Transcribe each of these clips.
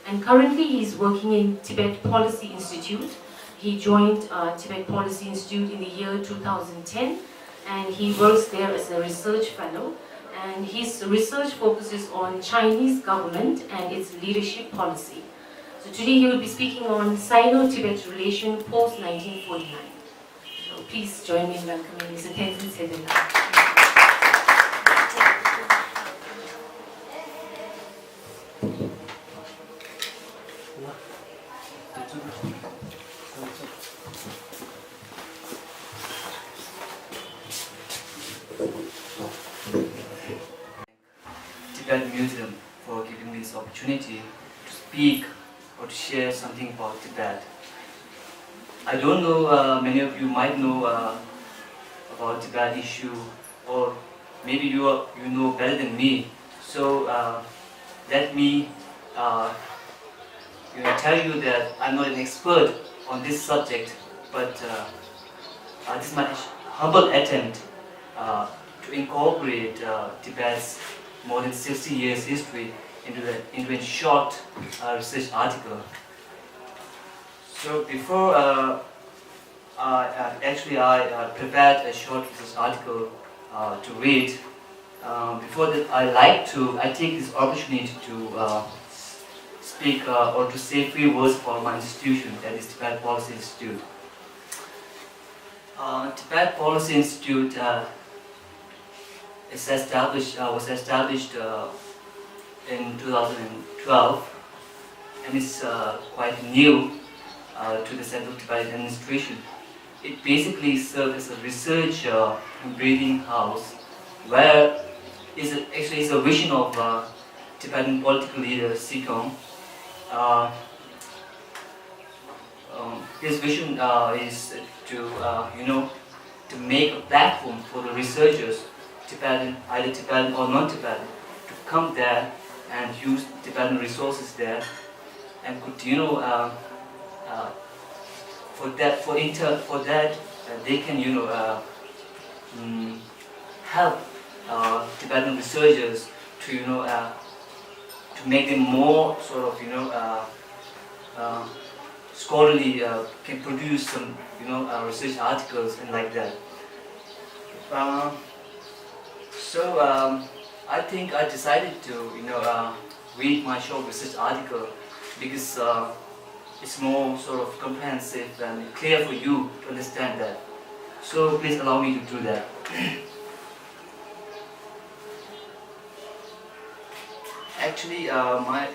And currently he's working in Tibet Policy Institute. He joined Tibet Policy Institute in the year 2010, and he works there as a research fellow. And his research focuses on Chinese government and its leadership policy. So today he will be speaking on Sino-Tibet relation post-1949. So please join me in welcoming Mr. Tenzin. Tibet Museum for giving me this opportunity to speak or to share something about Tibet. I don't know, many of you might know about Tibet issue, or maybe you know better than me. So let me tell you that I'm not an expert on this subject, but this is my humble attempt to incorporate Tibet's more than 60 years history into a short research article. So before I prepared a short research article to read. Before that, I take this opportunity to speak or to say 3 words for my institution, that is Tibet Policy Institute. Tibet Policy Institute was established in 2012, and it's quite new to the Central Tibetan administration. It basically serves as a research and breeding house, where it's a vision of Tibetan political leader Sikong. His vision is to make a platform for the researchers, either Tibetan or non-Tibetan, to come there and use Tibetan resources there, and could they can help Tibetan researchers to make them more sort of scholarly, can produce some research articles and like that. I think I decided to read my short research article because it's more sort of comprehensive and clear for you to understand that. So please allow me to do that. Actually, my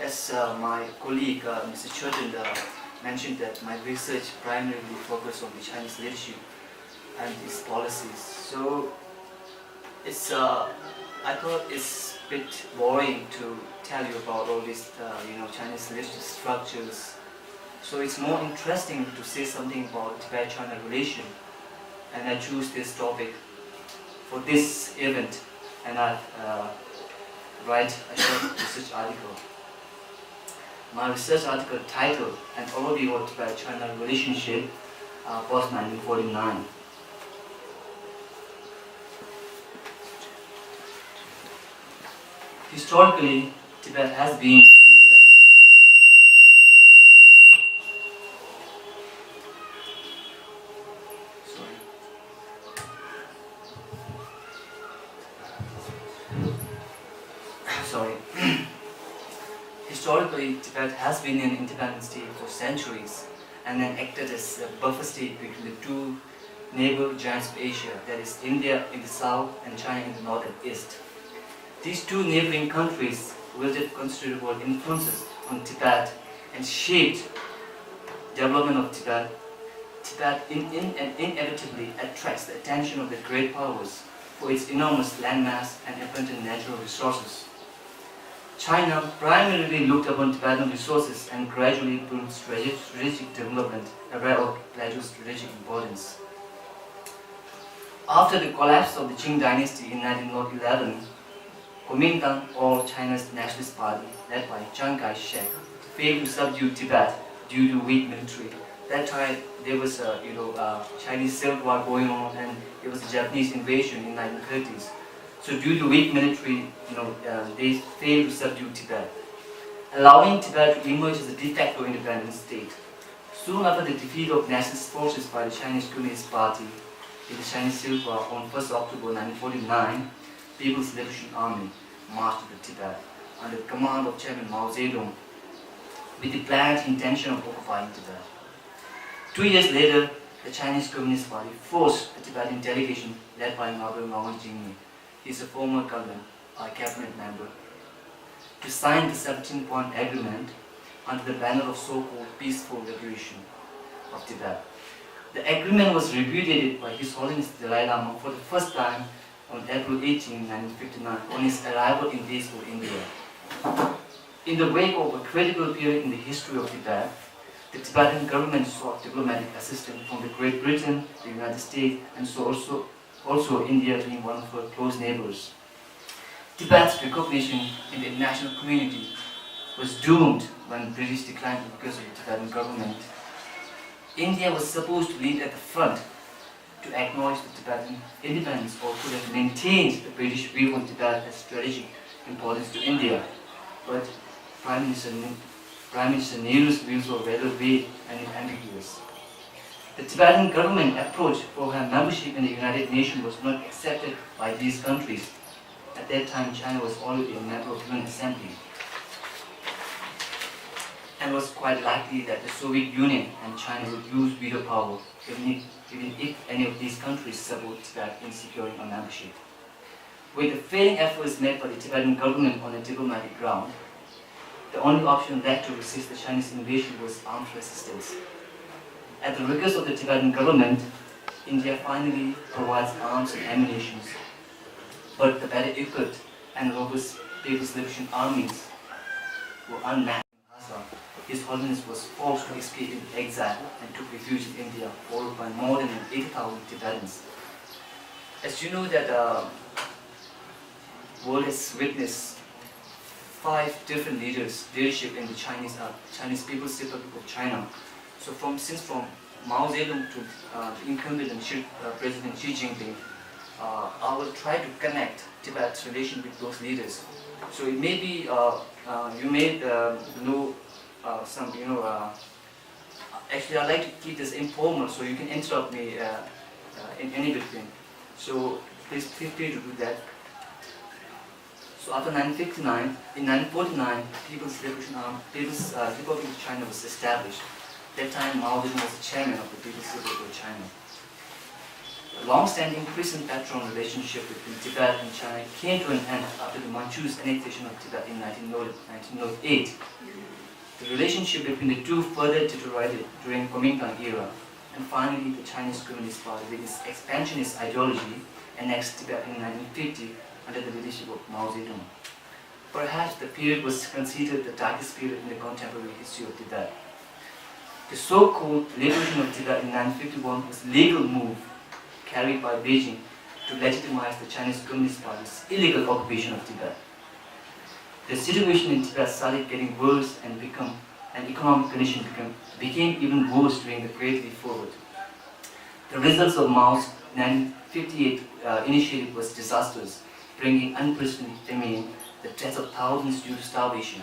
colleague, Mr. Tseten, mentioned that my research primarily focused on the Chinese leadership and its policies. So I thought it's a bit boring to tell you about all these Chinese leadership structures. So it's more interesting to say something about Tibet-China relation, and I choose this topic for this event, and I write a short research article. My research article titled "An Overview of Tibet-China Relationship Post-1949." Historically, Tibet has been independent. Historically, Tibet has been an independent state for centuries, and then acted as a buffer state between the 2 neighbor giants of Asia, that is India in the south and China in the north and east. These 2 neighboring countries wielded considerable influences on Tibet and shaped development of Tibet. Tibet inevitably attracts the attention of the great powers for its enormous landmass and abundant natural resources. China primarily looked upon Tibetan resources and gradually built strategic development aware of plateau's strategic importance. After the collapse of the Qing dynasty in 1911, Kuomintang, or China's Nationalist Party, led by Chiang Kai-shek, failed to subdue Tibet due to weak military. That time there was a Chinese Civil War going on, and there was a Japanese invasion in 1930s. So due to weak military, they failed to subdue Tibet. allowing Tibet to emerge as a de facto independent state. Soon after the defeat of nationalist forces by the Chinese Communist Party in the Chinese Civil War on 1st October 1949, People's Liberation Army marched to Tibet under the command of Chairman Mao Zedong with the planned intention of occupying Tibet. 2 years later, the Chinese Communist Party forced the Tibetan delegation led by Ngabel Ngawang he is a former cabinet member, to sign the 17-point agreement under the banner of so-called peaceful liberation of Tibet. The agreement was repudiated by His Holiness the Dalai Lama for the first time on April 18, 1959, on his arrival in peaceful India. In the wake of a critical period in the history of Tibet, the Tibetan government sought diplomatic assistance from the Great Britain, the United States, and so also India being one of her close neighbors. Tibet's recognition in the international community was doomed when British declined because of the Tibetan government. India was supposed to lead at the front to acknowledge the Tibetan independence, or could have maintained the British view on Tibet as strategic importance to India. But Prime Minister Nehru's views were rather vague and ambiguous. The Tibetan government approach for her membership in the United Nations was not accepted by these countries. At that time, China was already a member of the UN Assembly, and it was quite likely that the Soviet Union and China would use veto power, even if any of these countries support Tibet in securing a membership. With the failing efforts made by the Tibetan government on a diplomatic ground, the only option left to resist the Chinese invasion was armed resistance. At the request of the Tibetan government, India finally provides arms and ammunition, but the better equipped and robust People's Liberation armies were unmatched in Lhasa. His Holiness was forced to escape in exile and took refuge in India, followed by more than 80,000 Tibetans. As you know that the world has witnessed 5 different leadership in the Chinese People's Republic of China. So from Mao Zedong to the incumbent President Xi Jinping, I will try to connect Tibet's relation with those leaders. So it may be you may know some, actually I like to keep this informal, so you can interrupt me in any between. So please feel free to do that. So after 1959, in 1949, People's Republic of China was established. At that time, Mao Zedong was the chairman of the People's Republic of China. A long-standing prison-patron relationship between Tibet and China came to an end after the Manchus' annexation of Tibet in 1908. The relationship between the two further deteriorated during Kuomintang era, and finally the Chinese Communist Party, with its expansionist ideology, annexed Tibet in 1950 under the leadership of Mao Zedong. Perhaps the period was considered the darkest period in the contemporary history of Tibet. The so-called liberation of Tibet in 1951 was a legal move carried by Beijing to legitimize the Chinese Communist Party's illegal occupation of Tibet. The situation in Tibet started getting worse and economic conditions became even worse during the Great Leap Forward. The results of Mao's 1958 initiative was disastrous, bringing unprecedented famine, the deaths of thousands due to starvation.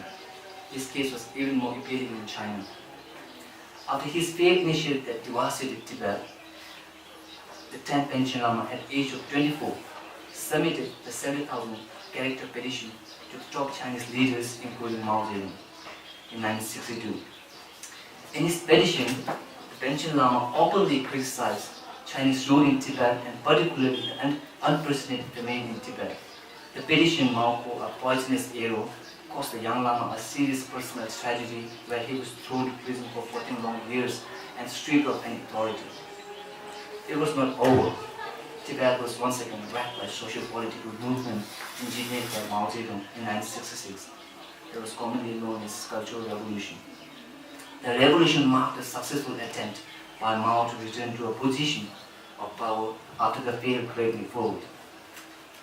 This case was even more appealing in China. After his failed initiative that devastated Tibet, the 10th Panchen Lama, at the age of 24, submitted the 70,000-character petition to the top Chinese leaders, including Mao Zedong, in 1962. In his petition, the Panchen Lama openly criticized Chinese rule in Tibet, and particularly the unprecedented famine in Tibet. The petition, Mao called a poisonous arrow, cost the young Lama a serious personal tragedy where he was thrown to prison for 14 long years and stripped of any authority. It was not over. Tibet was once again racked by socio-political movement engineered by Mao Zedong in 1966. It was commonly known as Cultural Revolution. The revolution marked a successful attempt by Mao to return to a position of power after the failed Great Leap Forward.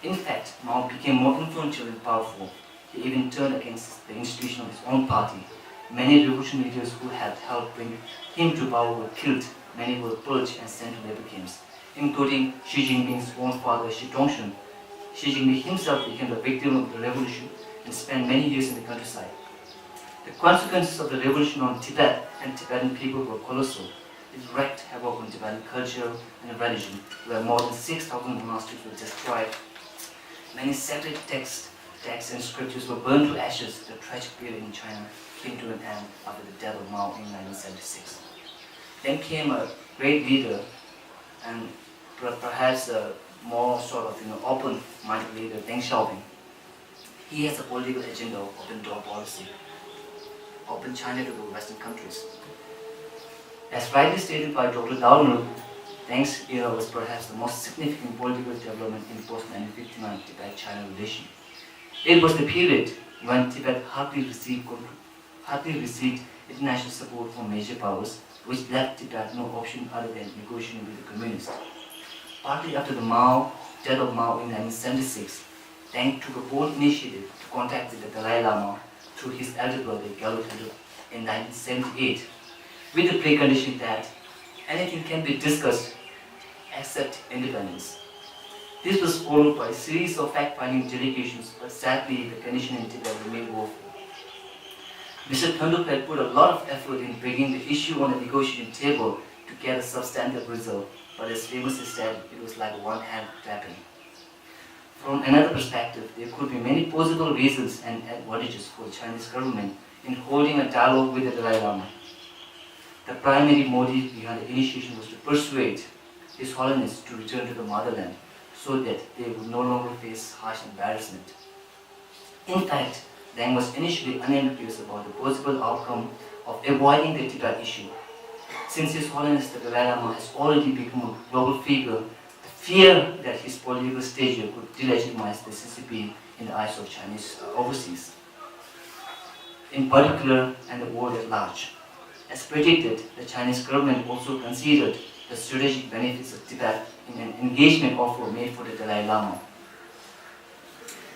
In fact, Mao became more influential and powerful. He even turned against the institution of his own party. Many revolution leaders who had helped bring him to power were killed. Many were purged and sent to labor camps, including Xi Jinping's own father, Xi Dongshun. Xi Jinping himself became the victim of the revolution and spent many years in the countryside. The consequences of the revolution on Tibet and Tibetan people were colossal. It wreaked havoc on Tibetan culture and religion, where more than 6,000 monasteries were destroyed. Many sacred texts and scriptures were burned to ashes. The tragic period in China came to an end after the death of Mao in 1976. Then came a great leader and perhaps a more sort of open-minded leader, Deng Xiaoping. He has a political agenda of open door policy, open China to the Western countries. As rightly stated by Dr. Dao, Deng's era was perhaps the most significant political development in post-1959 Tibet-China relation. It was the period when Tibet hardly received international support from major powers, which left Tibet no option other than negotiating with the communists. Partly after the death of Mao in 1976, Deng took a bold initiative to contact the Dalai Lama through his elder brother Gyalpo in 1978, with the precondition that anything can be discussed except independence. This was followed by a series of fact-finding delegations, but sadly the condition in Tibet remained woeful. Mr. Tendulkar put a lot of effort in bringing the issue on the negotiating table to get a substantive result, but as famously said, it was like a one-hand clapping. From another perspective, there could be many possible reasons and advantages for the Chinese government in holding a dialogue with the Dalai Lama. The primary motive behind the initiation was to persuade His Holiness to return to the motherland so that they would no longer face harsh embarrassment. In fact, Deng was initially unambiguous about the possible outcome of avoiding the Tibet issue. Since His Holiness the Dalai Lama has already become a global figure, the fear that his political stature could delegitimize the CCP in the eyes of Chinese overseas, in particular, and the world at large. As predicted, the Chinese government also considered the strategic benefits of Tibet in an engagement offer made for the Dalai Lama.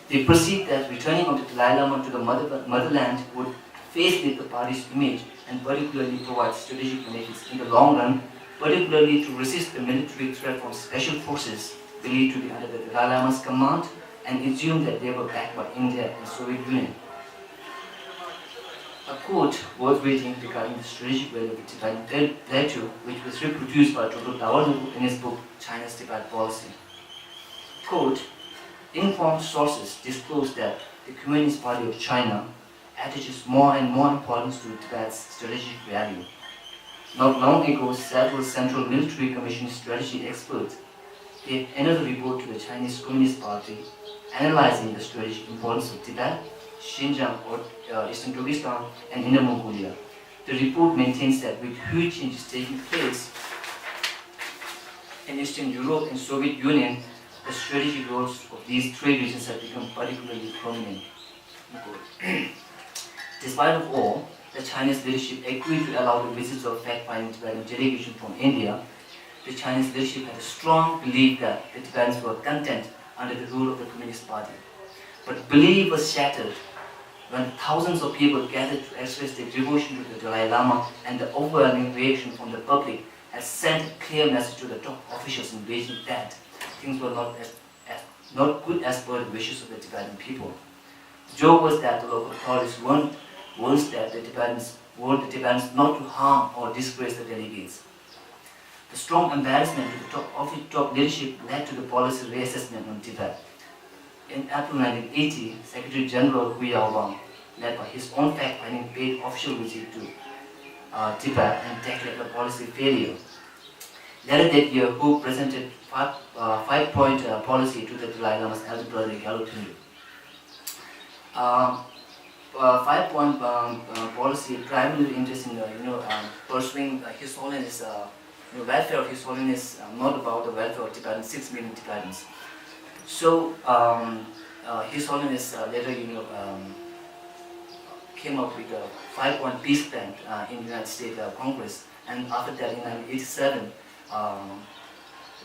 They perceived that returning of the Dalai Lama to the motherland would facelift the party's image and particularly provide strategic benefits in the long run, particularly to resist the military threat from special forces believed to be under the Dalai Lama's command and assumed that they were backed by India and Soviet Union. A quote worth reading regarding the strategic value of the Tibetan plateau, which was reproduced by Dr. Dao in his book China's Tibet Policy. Quote, informed sources disclose that the Communist Party of China attaches more and more importance to Tibet's strategic value. Not long ago, several Central Military Commission strategy experts gave another report to the Chinese Communist Party analyzing the strategic importance of Tibet, Xinjiang, or Eastern Turkestan, and Inner Mongolia. The report maintains that with huge changes taking place in Eastern Europe and Soviet Union, the strategic roles of these three regions have become particularly prominent. Despite of all, the Chinese leadership agreed to allow the visits of fact-finding Tibetan delegation from India. The Chinese leadership had a strong belief that the Tibetans were content under the rule of the Communist Party. But belief was shattered when thousands of people gathered to express their devotion to the Dalai Lama, and the overwhelming reaction from the public has sent a clear message to the top officials in Beijing that things were not good as per the wishes of the Tibetan people. The joke was that the local authorities warned that the Tibetans not to harm or disgrace the delegates. The strong embarrassment to the top leadership led to the policy reassessment on Tibet. In April 1980, Secretary General Hu Yaobang, led by his own fact-finding, paid official visit to Tibet and declared a policy failure. Later that year, Hu presented five-point policy to the Dalai Lama's elder brother Gyalpo. Five-point policy primarily interested in pursuing His Holiness, welfare of His Holiness, not about the welfare of Tibetans, 6 million Tibetans. So His Holiness later, came up with a 5-point peace plan in the United States Congress, and after that, in 1987,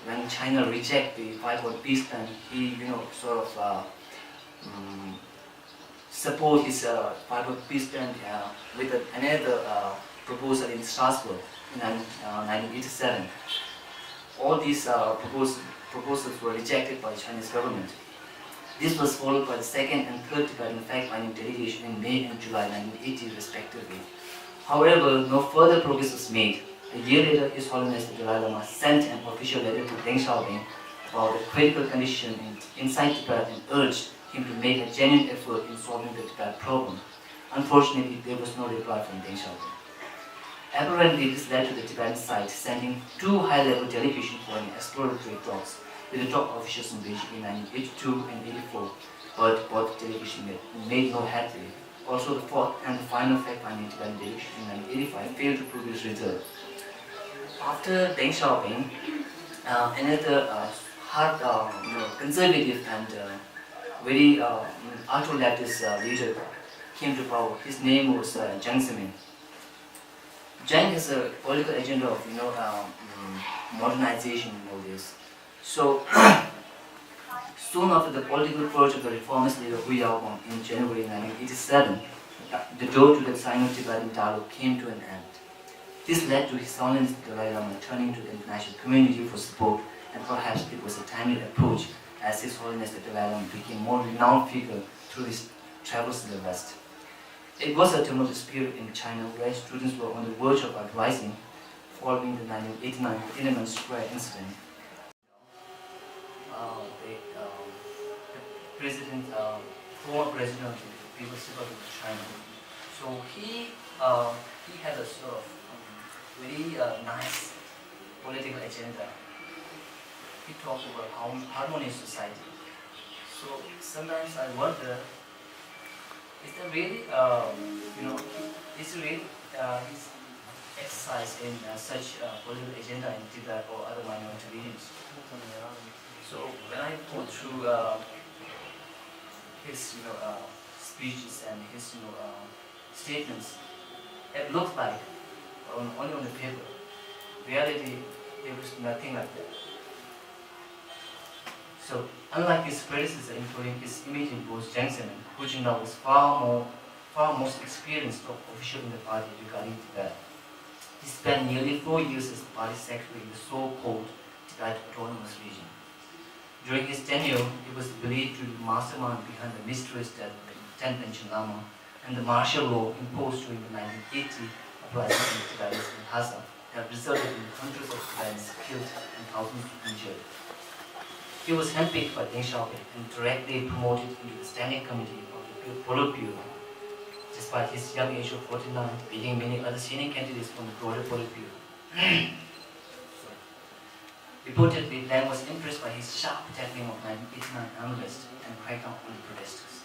when China rejected the 5-point peace plan, he, support his 5-point peace plan with another proposal in Strasbourg in 1987. All these proposals were rejected by the Chinese government. This was followed by the second and third Tibetan fact-finding delegation in May and July 1980 respectively. However, no further progress was made. A year later, His Holiness the Dalai Lama sent an official letter to Deng Xiaoping about the critical condition inside Tibet and urged him to make a genuine effort in solving the Tibet problem. Unfortunately, there was no reply from Deng Xiaoping. Apparently, this led to the Tibetan side sending two high-level delegations for an exploratory talks with the top officials in Beijing in 1982 and 84, but both delegations made no headway. Also, the fourth and the final fact-finding Tibetan delegation in 1985 failed to produce results. After Deng Xiaoping, another hard, conservative and very ultra-leftist leader came to power. His name was Jiang Zemin. Jiang has a political agenda of modernization and all this. So soon after the political purge of the reformist leader Hu Yaobang in January 1987, the door to the Sino-Tibetan dialogue came to an end. This led to His Holiness the Dalai Lama turning to the international community for support, and perhaps it was a timely approach as His Holiness the Dalai Lama became a more renowned figure through his travels to the West. It was a tumultuous period in China where students were on the verge of uprising following the 1989 Tiananmen Square incident. The former president of the People's Republic of China. So he had a sort of very nice political agenda. He talked about harmonious society. So sometimes I wonder, is there really, his exercise in such political agenda in Tibet or other minority regions? So when I go through his speeches and his statements, it looked like only on the paper. Reality, there was nothing like that. So unlike his predecessor, including his immediate boss Jiang Zemin, who was far most experienced official in the party regarding Tibet, he spent nearly 4 years as the party secretary in the so-called Tibet Autonomous Region. During his tenure, he was believed to be the mastermind behind the mysterious death of Tenzin Lama and the martial law imposed during the 1980 uprising in Tibetans in Lhasa that resulted in hundreds of Tibetans killed and thousands injured. He was handpicked by Deng Xiaoping and directly promoted into the standing committee of the Politburo. Despite his young age of 49, beating many other senior candidates from the broader Politburo. Reportedly, Deng was impressed by his sharp tackling of 1989 unrest and crackdown on the protesters.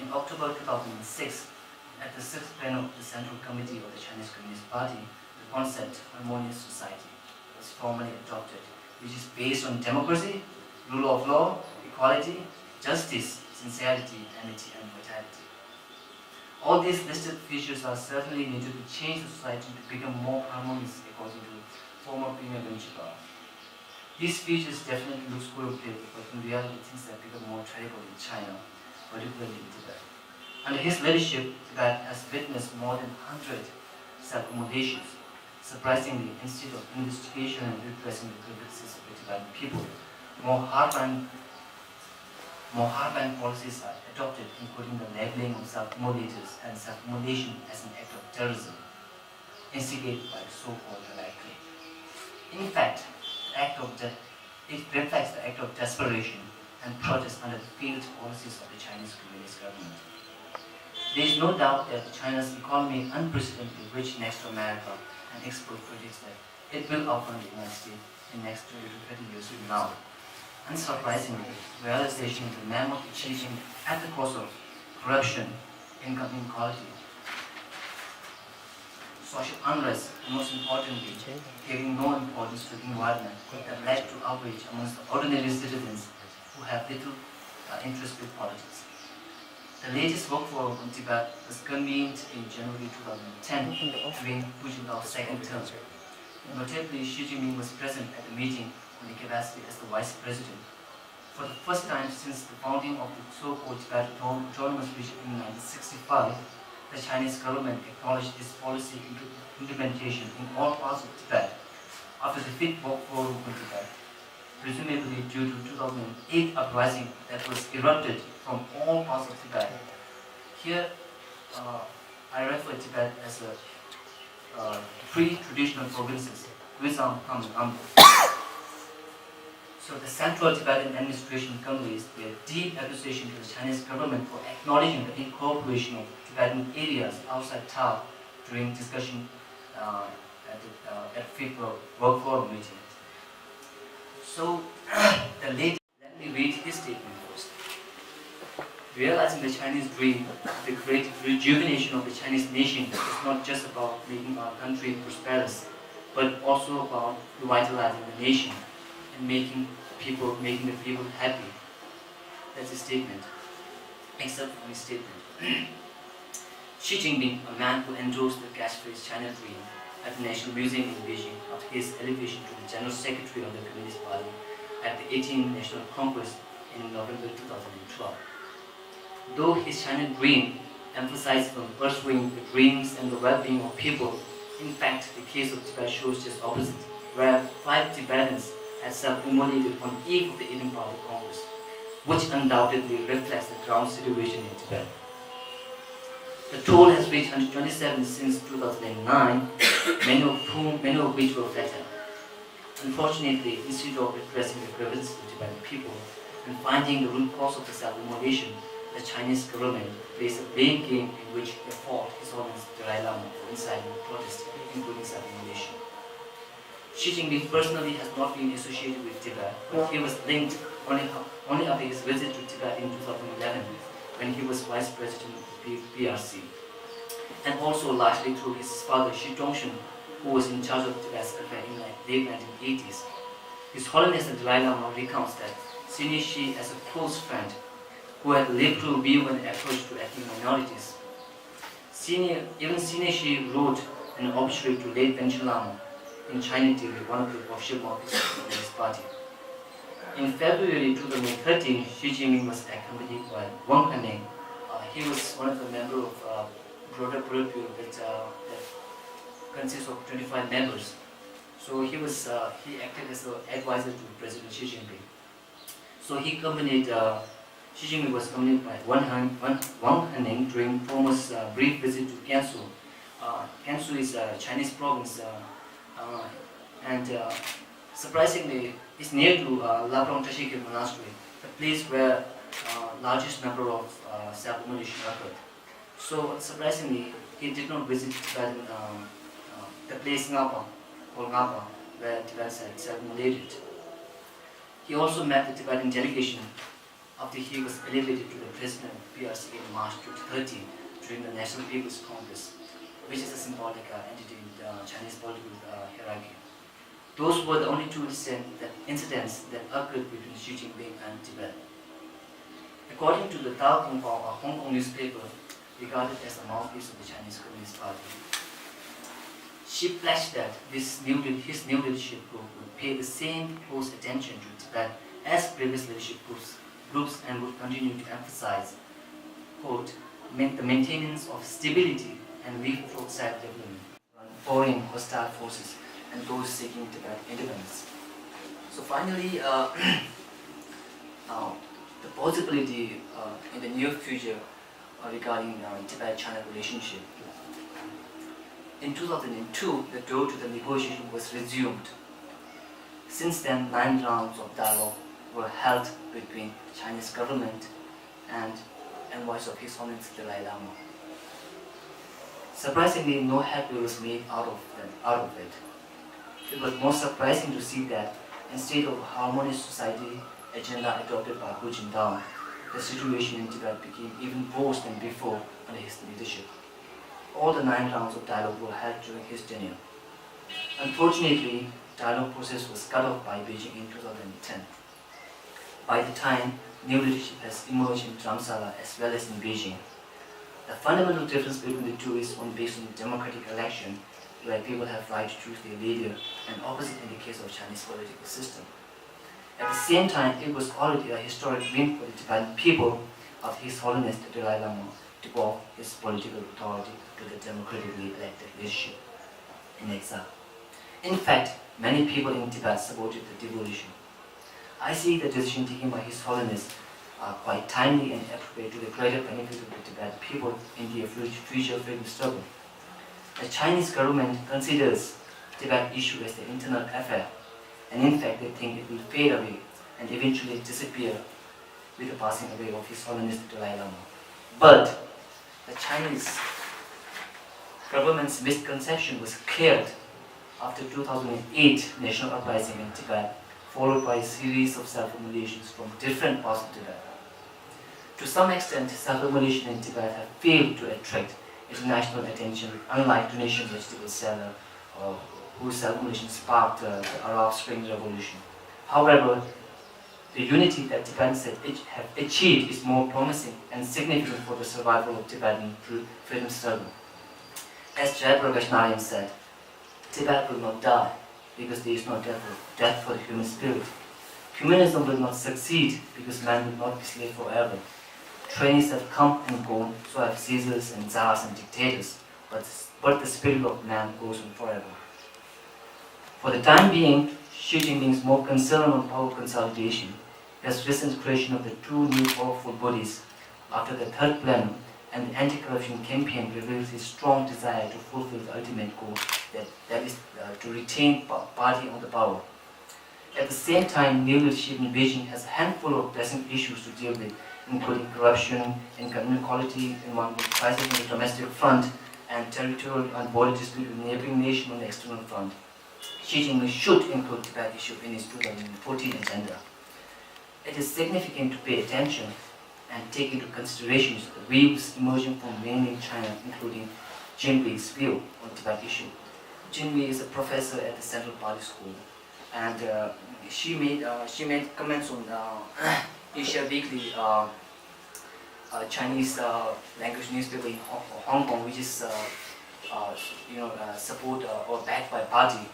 In October 2006, at the 6th plenum of the Central Committee of the Chinese Communist Party, the concept harmonious society was formally adopted, which is based on democracy, rule of law, equality, justice, sincerity, amity, and vitality. All these listed features are certainly needed to change the society to become more harmonious, according to former Premier Liu Zhibao. These features definitely look good, but in reality things have become more terrible in China, particularly in Tibet. Under his leadership, Tibet has witnessed more than 100 self-accommodations. Surprisingly, instead of investigation and repressing the grievances of the Tibetan people, more hardline policies are adopted, including the labeling of self-immolators and self-immolation as an act of terrorism, instigated by the so-called Dalai Lama. In fact, it reflects the act of desperation and protest under the failed policies of the Chinese Communist government. There is no doubt that China's economy is unprecedentedly rich next to America, and expert predicts that it will outrun the United States in the next 20 to 30 years from now. Unsurprisingly, realization of the mammoth achievement at the cost of corruption, income inequality, social unrest, and most importantly, giving no importance to the environment that led to outrage amongst the ordinary citizens who have little interest with politics. The latest work forum on Tibet was convened in January 2010 during Hu Jintao's second term. Notably, Xi Jinping was present at the meeting in the capacity as the vice president. For the first time since the founding of the so-called Tibet Autonomous Region in 1965, the Chinese government acknowledged this policy implementation in all parts of Tibet after the fifth work forum on Tibet. presumably due to 2008 uprising that was erupted from all parts of Tibet. Here, I refer to Tibet as three traditional provinces, Guizhang, Han, and Amdo. So the Central Tibetan Administration conveys their deep appreciation to the Chinese government for acknowledging the incorporation of Tibetan areas outside Tao during discussion at Fifth World Forum meeting. So let me read his statement first. Realizing the Chinese dream, the great rejuvenation of the Chinese nation is not just about making our country prosperous, but also about revitalizing the nation and making the people happy. That's his statement. Except for his statement. Xi Jinping, a man who endorsed the catchphrase China Dream at the National Museum in Beijing after his elevation to the General Secretary of the Communist Party at the 18th National Congress in November 2012. Though his China Dream emphasized on pursuing the dreams and the well-being of people, in fact, the case of Tibet shows just opposite, where 5 Tibetans had self-immolated on the eve of the 18th Party Congress, which undoubtedly reflects the ground situation in Tibet. The toll has reached 127 since 2009, many of which were fatal. Unfortunately, instead of addressing the grievances of Tibetan people and finding the root cause of the self-immolation, the Chinese government plays a blame game in which they fought His Holiness Dalai Lama for inciting protests, including self-immolation. Xi Jinping personally has not been associated with Tibet, but he was linked only after his visit to Tibet in 2011, when he was vice president of the PRC, and also largely through his father Shi Dongshen, who was in charge of Tibet's affair in the late 1980s. His Holiness the Dalai Lama recounts that seeing Shi as a close friend who had lived through view and approach to ethnic minorities. Even Shi wrote an obituary to late Panchen Lama in China TV, one of the official mouthpieces of the Communist Party. In February 2013, Xi Jinping was accompanied by Wang Hanning. He was one of the members of broader Politburo that consists of 25 members. So he acted as an advisor to President Xi Jinping. So Xi Jinping was accompanied by Wang Hanning during Thomas' brief visit to Gansu. Gansu is a Chinese province, and surprisingly, it's near to Labrang Tashikil Monastery, the place where largest number of self-immolation occurred. So surprisingly, he did not visit the place Ngapa, called Ngapa, where Tibetans had self-immolated. He also met the Tibetan delegation after he was elevated to the president of PRC in March 2013 during the National People's Congress, which is a symbolic entity in the Chinese political hierarchy. Those were the only two incidents that occurred between Xi Jinping and Tibet. According to the Dao Gongfao, a Hong Kong newspaper regarded as the mouthpiece of the Chinese Communist Party, Xi pledged that his new leadership group would pay the same close attention to Tibet as previous leadership groups and would continue to emphasize, quote, the maintenance of stability and leapfrog self-development on foreign hostile forces and those seeking Tibet independence. So finally, the possibility in the near future regarding Tibet-China relationship. In 2002, the door to the negotiation was resumed. Since then, 9 rounds of dialogue were held between Chinese government and envoys of His Holiness Dalai Lama. Surprisingly, no headway was made out of it. It was more surprising to see that instead of a harmonious society agenda adopted by Hu Jintao, the situation in Tibet became even worse than before under his leadership. All the 9 rounds of dialogue were held during his tenure. Unfortunately, the dialogue process was cut off by Beijing in 2010. By the time new leadership has emerged in Dharamsala as well as in Beijing, the fundamental difference between the two is one based on democratic election, where people have right to choose their leader, and opposite in the case of Chinese political system. At the same time, it was already a historic win for the Tibetan people of His Holiness the Dalai Lama to give his political authority to the democratically elected leadership in exile. In fact, many people in Tibet supported the devolution. I see the decision taken by His Holiness quite timely and appropriate to the greater benefit of the Tibetan people in their future freedom struggle. The Chinese government considers Tibet issue as an internal affair, and in fact they think it will fade away and eventually disappear with the passing away of His Holiness the Dalai Lama. But the Chinese government's misconception was cleared after 2008 national uprising in Tibet, followed by a series of self-immolations from different parts of Tibet. To some extent, self-immolation in Tibet have failed to attract international attention, unlike Tunisian vegetable seller whose self-immolation sparked the Arab Spring Revolution. However, the unity that Tibetans have achieved is more promising and significant for the survival of Tibetan freedom struggle. As Jayaprakash Narayan said, Tibet will not die because there is no death for the human spirit. Humanism will not succeed because man will not be slave forever. Trains have come and gone, so have Caesars and Tsars and dictators, but the spirit of man goes on forever. For the time being, Xi Jinping is more concerned on power consolidation. His recent creation of the two new powerful bodies after the third plenum and the anti-corruption campaign reveals his strong desire to fulfill the ultimate goal, that is to retain party on the power. At the same time, new leadership in Beijing has a handful of pressing issues to deal with, including corruption, inequality, environmental crisis on the domestic front, and territorial and border dispute with neighboring nations on the external front. Xi Jinping should include Tibet issue in his 2014 agenda. It is significant to pay attention and take into consideration the views emerging from mainland China, including Jin Wei's view on Tibet issue. Jin Wei is a professor at the Central Party School, and she made comments on Asia Weekly, Chinese language newspaper in Hong Kong, which is support or backed by party.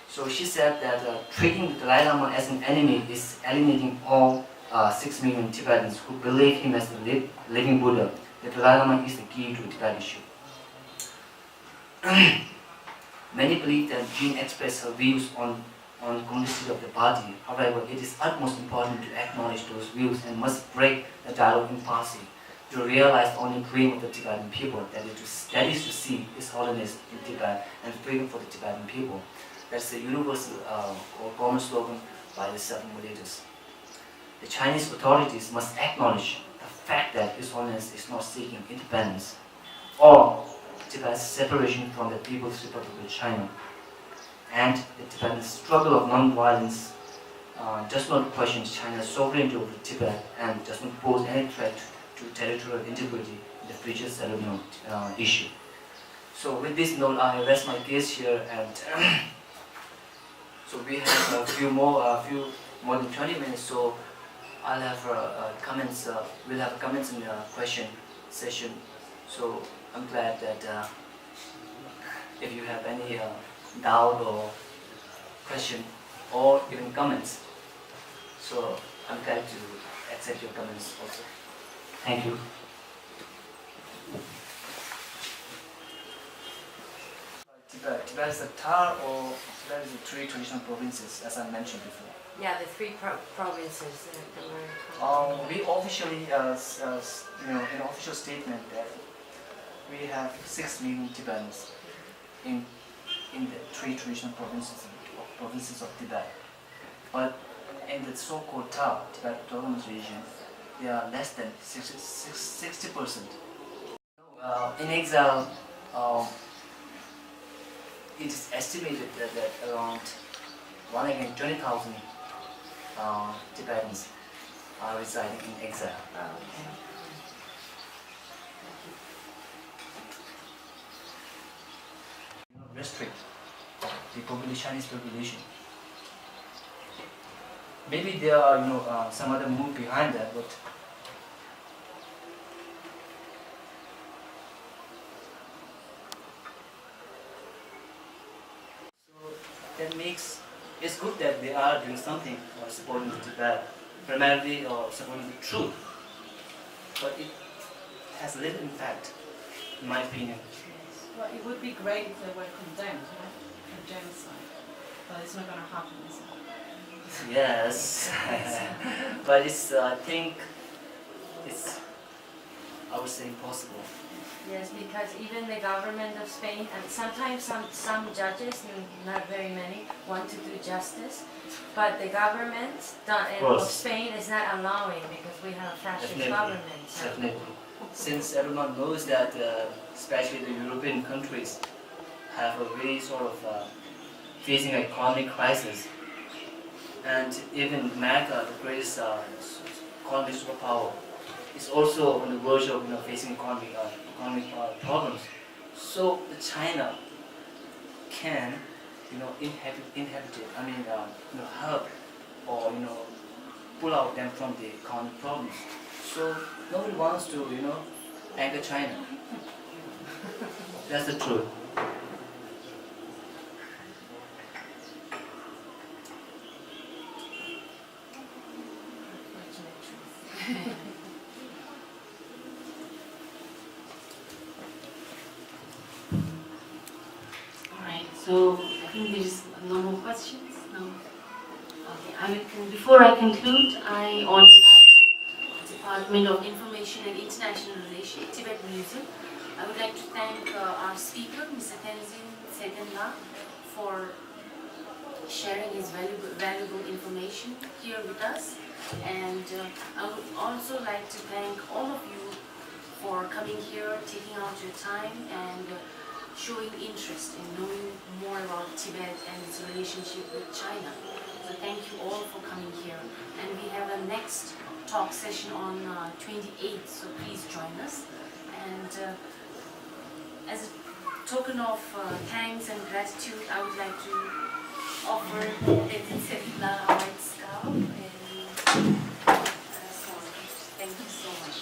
So she said that treating the Dalai Lama as an enemy is alienating all 6 million Tibetans who believe him as the living Buddha. The Dalai Lama is the key to the Tibet issue. Many believe that Jean expressed her views on complexity of the party. However, it is utmost important to acknowledge those views and must break the dialogue in Farsi to realize the only dream of the Tibetan people, that is to see His Holiness in Tibet and freedom for the Tibetan people. That's the universal or common slogan by the seven leaders. The Chinese authorities must acknowledge the fact that His Holiness is not seeking independence or Tibet's separation from the People's Republic of China. And the Tibetan struggle of non-violence does not question China's sovereignty over Tibet and does not pose any threat to territorial integrity in the future settlement issue. So with this note, I rest my case here, and so we have a few more than 20 minutes. So I'll have comments. We'll have comments in the question session. So I'm glad that if you have any doubt or question or even comments, so I'm glad to accept your comments also. Thank you. Tibet is a Thar, or Tibet is the three traditional provinces, as I mentioned before. Yeah, the three provinces that were. We officially, in an official statement, that we have 6 million Tibetans in the three traditional provinces of Tibet. But in the so-called Thar, Tibet Autonomous Region, there are less than 60%. In exile, it is estimated that around 120,000 Tibetans are residing in exile. Restrict the Chinese population. Maybe there are some other move behind that, but that makes it's good that they are doing something or supporting the Tibet, primarily or supporting the truth. But it has little impact, in my opinion. Well, it would be great if they were condemned, right, for genocide. but it's not gonna happen. Is it? Yes, but it's I think it's I would say impossible. Yes, because even the government of Spain, and sometimes some judges, not very many, want to do justice, but the government of Spain is not allowing because we have a fascist government. So. Definitely. Since everyone knows that, especially the European countries, have a really sort of facing an economic crisis, and even America, the greatest economic superpower, is also on the verge of facing economic problems. So China can inhabit it. I mean help or pull out them from the economic problems. So nobody wants to anger China. That's the truth. Alright, so I think there is no more questions. No. Okay, before I conclude, on behalf of the Department of Information and International Relations, Tibet Museum, I would like to thank our speaker, Mr. Tenzin for sharing his valuable information here with us. And I would also like to thank all of you for coming here, taking out your time, and showing interest in knowing more about Tibet and its relationship with China. So thank you all for coming here. And we have a next talk session on 28th, so please join us. And as a token of thanks and gratitude, I would like to offer Tenzin a white scarf. And so, thank you so much.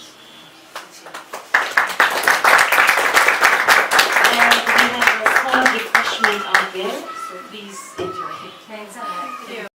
And we have a small refreshment out there, so please enjoy it. Thanks a lot.